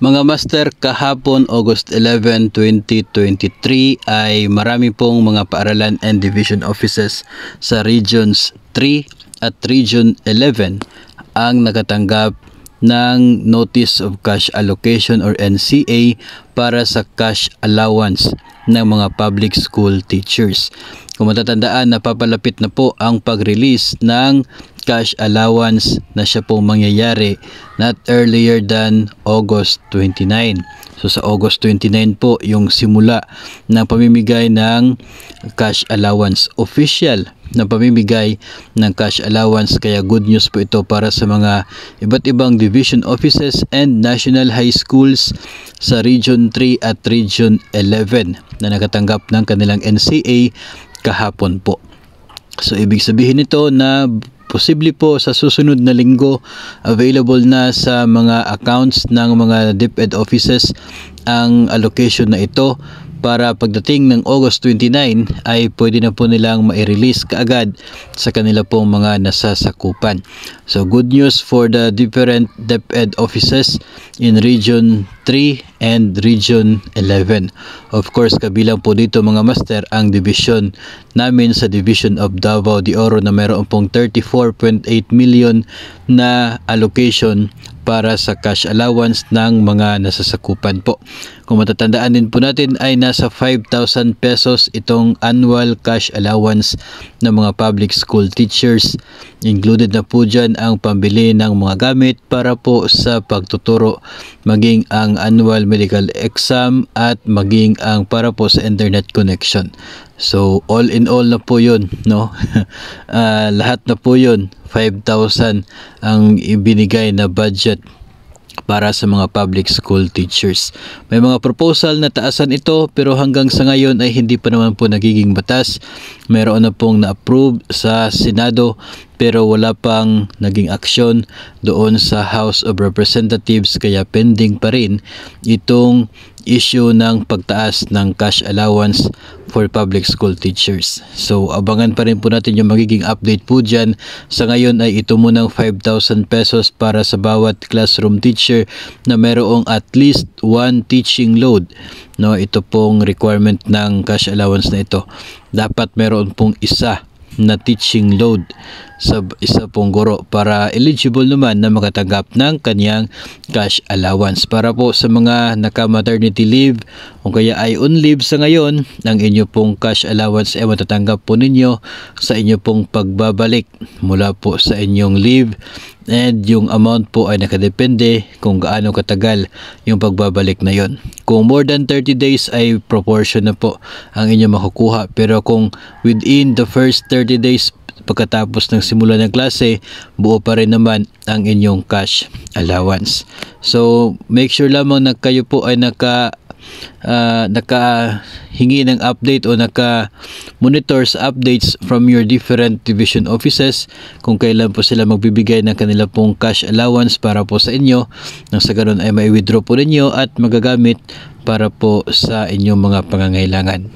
Mga master, kahapon August 11, 2023 ay marami pong mga paaralan and division offices sa Regions 3 at Region 11 ang nakatanggap ng Notice of Cash Allocation or NCA para sa cash allowance ng mga public school teachers. Kung matatandaan, napapalapit na po ang pag-release ng cash allowance na siya pong mangyayari not earlier than August 29. So sa August 29 po yung simula ng pamimigay ng cash allowance, official na pamimigay ng cash allowance, kaya good news po ito para sa mga iba't ibang division offices and national high schools sa Region 3 at Region 11 na nakatanggap ng kanilang NCA kahapon po. So ibig sabihin nito na posible po sa susunod na linggo available na sa mga accounts ng mga DepEd offices ang allocation na ito para pagdating ng August 29 ay pwede na po nilang ma-release kaagad sa kanila pong mga nasasakupan. So good news for the different DepEd offices in Region 3 and Region 11. Of course, kabilang po dito mga master ang division namin sa Division of Davao de Oro na mayroon pong 34.8 million na allocation para sa cash allowance ng mga nasasakupan po. Kung matatandaan din po natin ay nasa 5,000 pesos itong annual cash allowance ng mga public school teachers. Included na po dyan ang pambili ng mga gamit para po sa pagtuturo, maging ang annual medical exam at maging ang para po sa internet connection. So all in all na po yun, no? Lahat na po yun, 5,000 ang ibinigay na budget para sa mga public school teachers. May mga proposal na taasan ito pero hanggang sa ngayon ay hindi pa naman po nagiging batas. Meron na pong na-approve sa Senado pero wala pang naging aksyon doon sa House of Representatives, kaya pending pa rin itong issue ng pagtaas ng cash allowance for public school teachers. So abangan pa rin po natin yung magiging update po dyan. Sa ngayon ay ito munang 5,000 pesos para sa bawat classroom teacher na mayroong at least one teaching load. No, ito pong requirement ng cash allowance na ito. Dapat mayroon pong isa na teaching load sa isa pong guro para eligible naman na makatanggap ng kanyang cash allowance. Para po sa mga naka-maternity leave o kaya ay on leave sa ngayon, ang inyo pong cash allowance ay matatanggap po ninyo sa inyo pong pagbabalik mula po sa inyong leave, and yung amount po ay nakadepende kung gaano katagal yung pagbabalik na yon. Kung more than 30 days ay proportion na po ang inyo makukuha, pero kung within the first 30 days pagkatapos ng simula ng klase, buo pa rin naman ang inyong cash allowance. So make sure lamang na kayo po ay nakahingi ng update o naka-monitor sa updates from your different division offices kung kailan po sila magbibigay ng kanila pong cash allowance para po sa inyo, nang sa ganun ay mai-withdraw po ninyo at magagamit para po sa inyong mga pangangailangan.